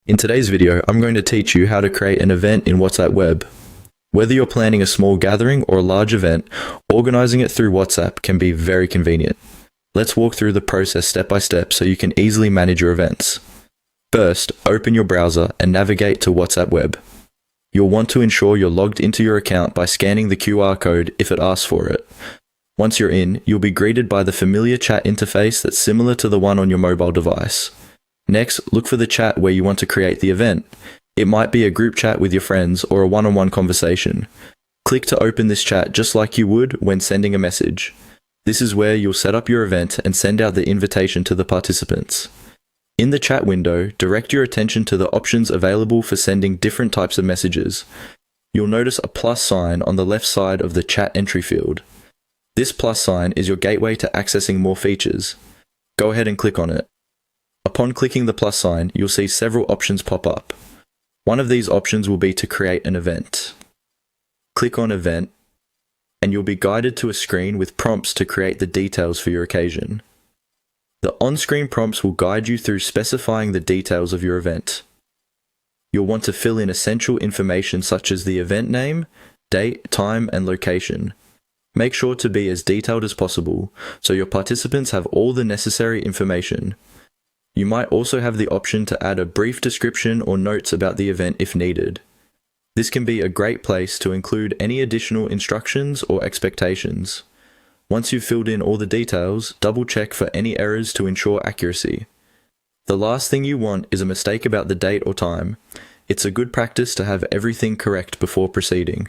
In today's video, I'm going to teach you how to create an event in WhatsApp Web. Whether you're planning a small gathering or a large event, organizing it through WhatsApp can be very convenient. Let's walk through the process step by step so you can easily manage your events. First, open your browser and navigate to WhatsApp Web. You'll want to ensure you're logged into your account by scanning the QR code if it asks for it. Once you're in, you'll be greeted by the familiar chat interface that's similar to the one on your mobile device. Next, look for the chat where you want to create the event. It might be a group chat with your friends or a one-on-one conversation. Click to open this chat just like you would when sending a message. This is where you'll set up your event and send out the invitation to the participants. In the chat window, direct your attention to the options available for sending different types of messages. You'll notice a plus sign on the left side of the chat entry field. This plus sign is your gateway to accessing more features. Go ahead and click on it. Upon clicking the plus sign, you'll see several options pop up. One of these options will be to create an event. Click on Event, and you'll be guided to a screen with prompts to create the details for your occasion. The on-screen prompts will guide you through specifying the details of your event. You'll want to fill in essential information such as the event name, date, time, and location. Make sure to be as detailed as possible so your participants have all the necessary information. You might also have the option to add a brief description or notes about the event if needed. This can be a great place to include any additional instructions or expectations. Once you've filled in all the details, double-check for any errors to ensure accuracy. The last thing you want is a mistake about the date or time. It's a good practice to have everything correct before proceeding.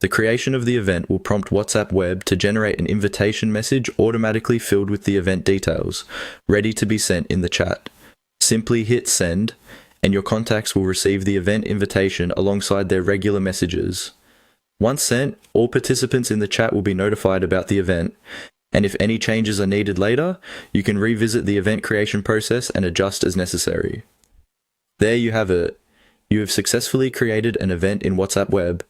The creation of the event will prompt WhatsApp Web to generate an invitation message automatically filled with the event details, ready to be sent in the chat. Simply hit send, and your contacts will receive the event invitation alongside their regular messages. Once sent, all participants in the chat will be notified about the event, and if any changes are needed later, you can revisit the event creation process and adjust as necessary. There you have it. You have successfully created an event in WhatsApp Web.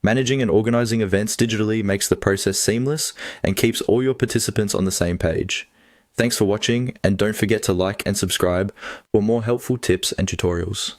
Managing and organizing events digitally makes the process seamless and keeps all your participants on the same page. Thanks for watching, and don't forget to like and subscribe for more helpful tips and tutorials.